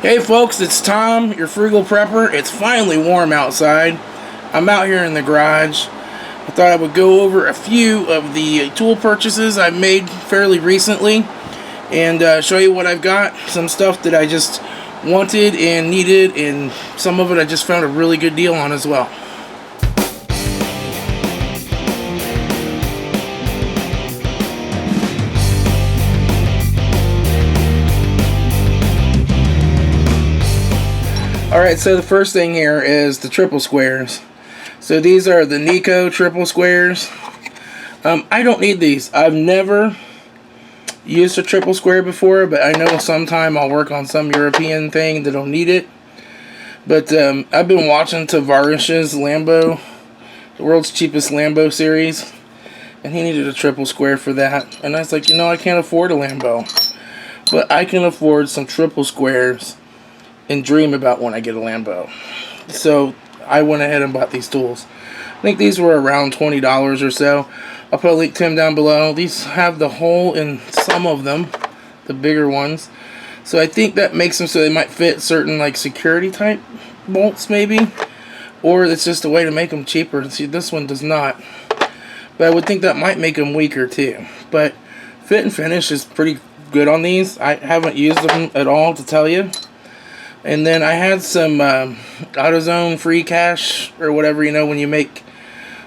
Hey folks, it's Tom, your frugal prepper. It's finally warm outside. I'm out here in the garage. I thought I would go over a few of the tool purchases I've made fairly recently and show you what I've got. Some stuff that I just wanted and needed, and some of it I just found a really good deal on as well. Alright, so the first thing here is the triple squares. So these are the Neiko triple squares. I don't need these. I've never used a triple square before, but I know sometime I'll work on some European thing that'll need it. But I've been watching Tavarish's Lambo, the world's cheapest Lambo series, and he needed a triple square for that. And I was like, you know, I can't afford a Lambo, but I can afford some triple squares and dream about when I get a Lambo. So I went ahead and bought these tools. I think these were around $20 or so. I'll put a link to them down below. These have the hole in some of them, the bigger ones. So I think that makes them so they might fit certain like security type bolts maybe. Or it's just a way to make them cheaper. See, this one does not. But I would think that might make them weaker too. But fit and finish is pretty good on these. I haven't used them at all to tell you. And then I had some Autozone free cash or whatever, you know, when you make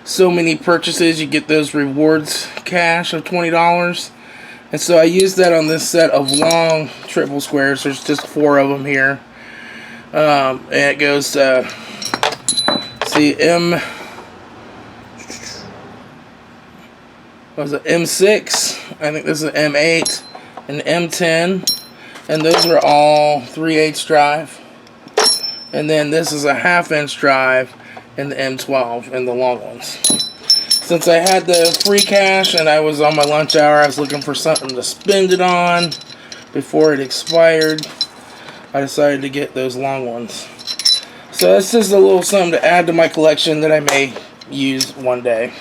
so many purchases, you get those rewards cash of $20. And so I used that on this set of long triple squares. There's just 4 of them here. And it goes, see, M6, I think this is M8, and M10. And those are all 3/8 drive. And then this is a 1/2 inch drive in the M12 and the long ones. Since I had the free cash and I was on my lunch hour, I was looking for something to spend it on before it expired. I decided to get those long ones. So that's just a little something to add to my collection that I may use one day.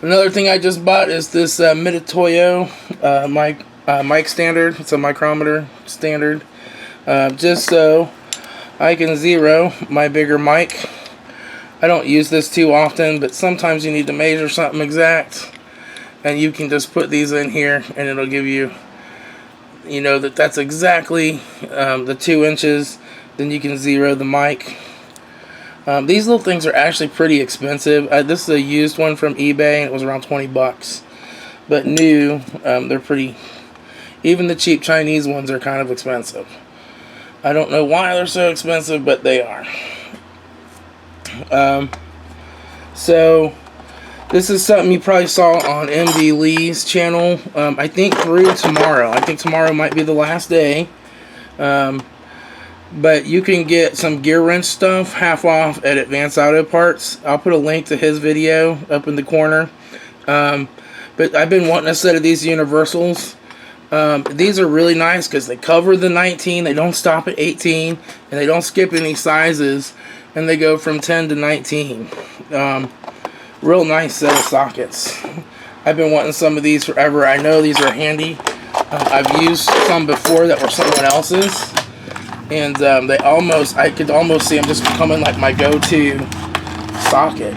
Another thing I just bought is this Mitutoyo mic standard. It's a micrometer standard. Just so I can zero my bigger mic. I don't use this too often, but sometimes you need to measure something exact. And you can just put these in here and it'll give you, you know, that's exactly the 2 inches. Then you can zero the mic. These little things are actually pretty expensive. This is a used one from eBay, and it was around 20 bucks. But new, they're pretty. Even the cheap Chinese ones are kind of expensive. I don't know why they're so expensive, but they are. So this is something you probably saw on MD Lee's channel. I think through tomorrow. I think tomorrow might be the last day. But you can get some GearWrench stuff half off at Advanced Auto Parts. I'll put a link to his video up in the corner. But I've been wanting a set of these universals. These are really nice because they cover the 19. They don't stop at 18. And they don't skip any sizes. And they go from 10 to 19. Real nice set of sockets. I've been wanting some of these forever. I know these are handy. I've used some before that were someone else's. And they almost, I could almost see them just becoming like my go-to socket.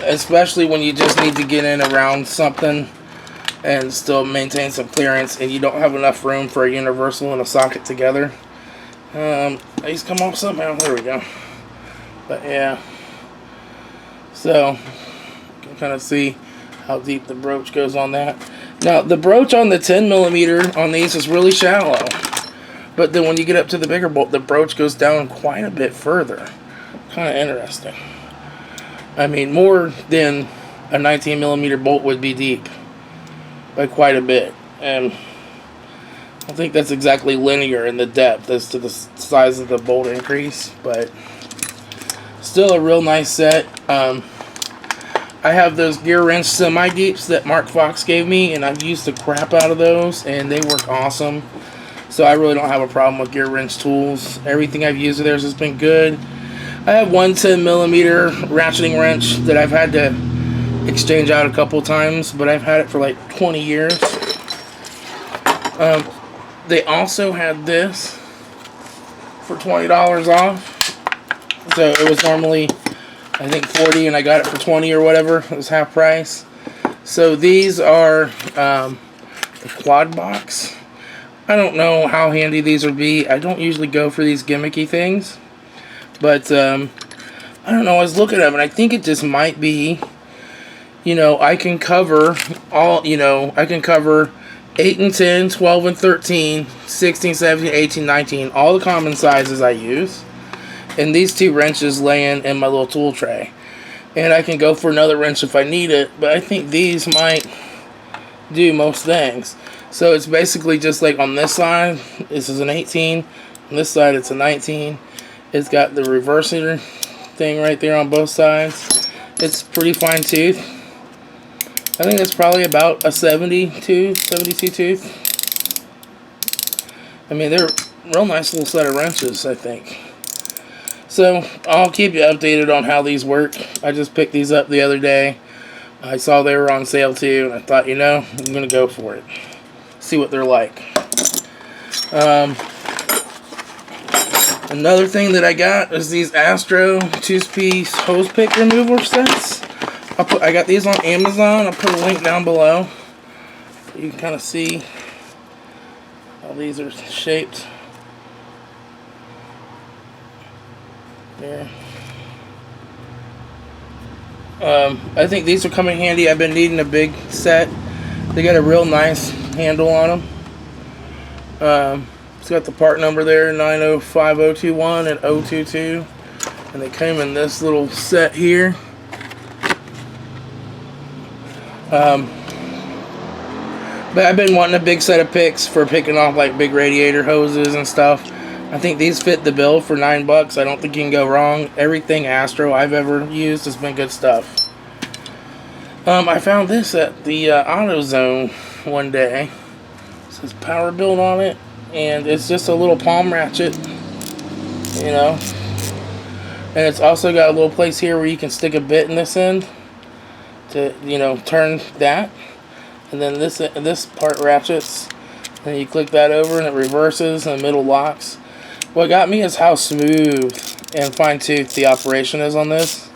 Especially when you just need to get in around something and still maintain some clearance and you don't have enough room for a universal and a socket together. These come off somehow. There we go. But yeah. So, you can kind of see how deep the broach goes on that. Now, the broach on the 10mm on these is really shallow. But then when you get up to the bigger bolt, the broach goes down quite a bit further. Kind of interesting. I mean, more than a 19mm bolt would be deep. By quite a bit. And I think that's exactly linear in the depth as to the size of the bolt increase. But still a real nice set. I have those GearWrench semi-deeps that Mark Fox gave me, and I've used the crap out of those, and they work awesome. So I really don't have a problem with GearWrench tools. Everything I've used of theirs has been good. I have one 10mm ratcheting wrench that I've had to exchange out a couple times, but I've had it for like 20 years. They also had this for $20 off. So it was normally, I think, 40, and I got it for 20 or whatever. It was half price. So these are the quad box. I don't know how handy these would be. I don't usually go for these gimmicky things, but I don't know. I was looking at them, and I think it just might be, you know, I can cover all, you know, I can cover 8 and 10, 12 and 13, 16, 17, 18, 19, all the common sizes I use. And these two wrenches laying in my little tool tray. And I can go for another wrench if I need it, but I think these might do most things. So it's basically just like on this side, this is an 18. On this side, it's a 19. It's got the reversing thing right there on both sides. It's pretty fine tooth. I think it's probably about a 72 tooth. I mean, they're a real nice little set of wrenches, I think. So, I'll keep you updated on how these work. I just picked these up the other day. I saw they were on sale too, and I thought, you know, I'm going to go for it. See what they're like. Another thing that I got is these Astro 2-piece hose pick remover sets. I got these on Amazon. I'll put a link down below. You can kind of see how these are shaped. There. I think these will come in handy. I've been needing a big set. They got a real nice handle on them. It's got the part number there, 905021 and 022. And they came in this little set here. But I've been wanting a big set of picks for picking off like big radiator hoses and stuff. I think these fit the bill for $9. I don't think you can go wrong. Everything Astro I've ever used has been good stuff. I found this at the Autozone one day. It says Powerbuilt on it, and it's just a little palm ratchet, you know. And it's also got a little place here where you can stick a bit in this end to, you know, turn that. And then this part ratchets, and you click that over and it reverses and the middle locks. What got me is how smooth and fine-toothed the operation is on this.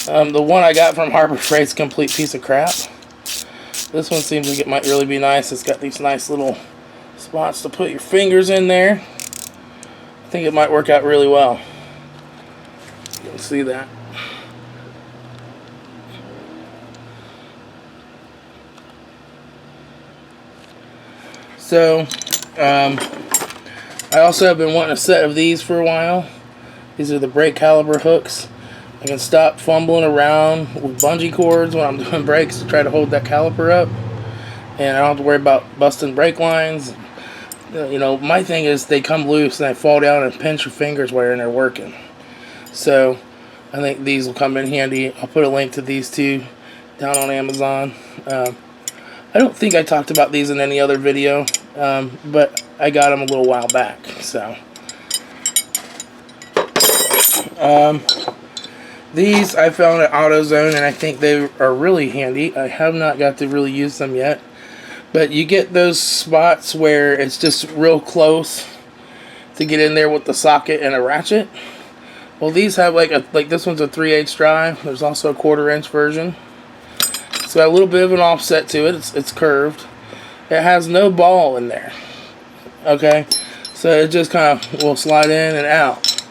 The one I got from Harbor Freight's a complete piece of crap. This one seems like it might really be nice. It's got these nice little spots to put your fingers in there. I think it might work out really well. You can see that. So, I also have been wanting a set of these for a while. These are the brake caliper hooks. I can stop fumbling around with bungee cords when I'm doing brakes to try to hold that caliper up. And I don't have to worry about busting brake lines. You know, my thing is they come loose and I fall down and pinch your fingers while they're working. So, I think these will come in handy. I'll put a link to these two down on Amazon. I don't think I talked about these in any other video, but I got them a little while back. So, these I found at Autozone, and I think they are really handy. I have not got to really use them yet, but you get those spots where it's just real close to get in there with the socket and a ratchet. Well, these have like this one's a 3/8 drive. There's also a 1/4 inch version. It's got a little bit of an offset to it. It's curved. It has no ball in there. Okay, so it just kind of will slide in and out.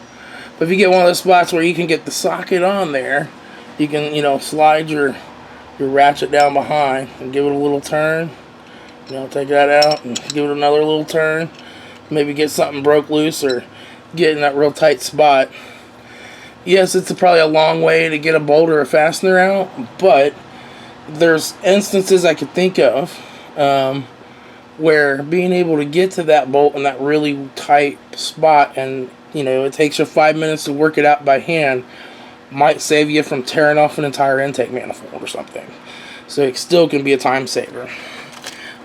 But if you get one of those spots where you can get the socket on there, you can, you know, slide your ratchet down behind and give it a little turn. You know, take that out and give it another little turn. Maybe get something broke loose or get in that real tight spot. Yes, it's probably a long way to get a bolt or a fastener out, but there's instances I could think of where being able to get to that bolt in that really tight spot, and you know, it takes you 5 minutes to work it out by hand, might save you from tearing off an entire intake manifold or something. So it still can be a time saver.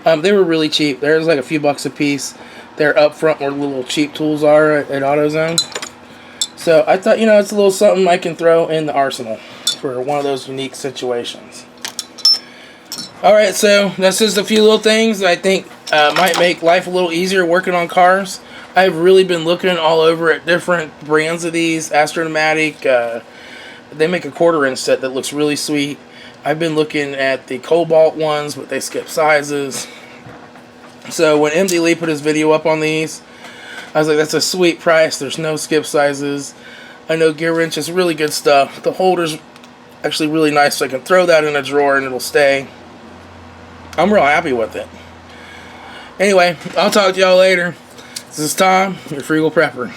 They were really cheap. There's like a few bucks a piece. They're up front where the little cheap tools are at AutoZone. So I thought, you know, it's a little something I can throw in the arsenal. for one of those unique situations. Alright, so that's just a few little things that I think might make life a little easier working on cars. I've really been looking all over at different brands of these. Astro Pneumatic, they make a 1/4-inch set that looks really sweet. I've been looking at the Cobalt ones, but they skip sizes. So when MD Lee put his video up on these, I was like, that's a sweet price. There's no skip sizes. I know GearWrench is really good stuff. The holder's actually really nice, so I can throw that in a drawer and it'll stay. I'm real happy with it. Anyway, I'll talk to y'all later. This is Tom, your Frugal Prepper.